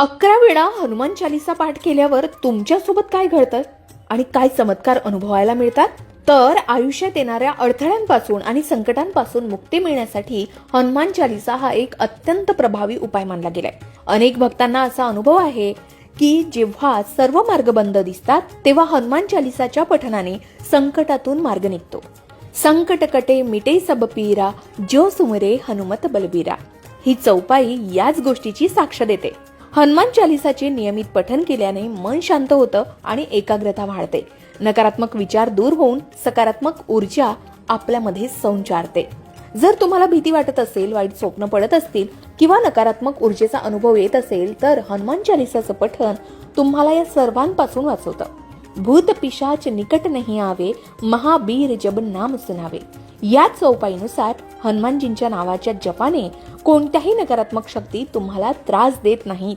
11 वेळा हनुमान चालीसा पाठ केल्यावर तुमच्यासोबत काय घडतं आणि काय चमत्कार अनुभवायला मिळतात? तर आयुष्यात येणाऱ्या अडथळ्यांपासून आणि संकटांपासून मुक्ती मिळण्यासाठी हनुमान चालीसा हा एक अत्यंत प्रभावी उपाय मानला गेलाय. अनेक भक्तांना असा अनुभव आहे की जेव्हा सर्व मार्ग बंद दिसतात तेव्हा हनुमान चालीसाच्या पठणाने संकटातून मार्ग निघतो. संकट कटे मिटे सब पीरा, जो सुमरे हनुमत बलबीरा. ही चौपाई याच गोष्टीची साक्ष देते. हनुमान चालीसाचे नियमित पठन केल्याने मन शांत होतं आणि एकाग्रता वाढते. नकारात्मक विचार दूर होऊन सकारात्मक ऊर्जा आपल्यामध्ये संचारते. जर तुम्हाला भीती वाटत असेल, वाईट स्वप्न पडत असतील किंवा नकारात्मक ऊर्जेचा अनुभव येत असेल तर हनुमान चालीसाचं पठण तुम्हाला या सर्वांपासून वाचवतं. भूत पिशाच निकट नहीं आवे, महाबीर जब नाम सुनावे. या चौपाईनुसार हनुमानजींच्या नावाच्या जपाने कोणत्याही नकारात्मक शक्ती तुम्हाला त्रास देत नाहीत.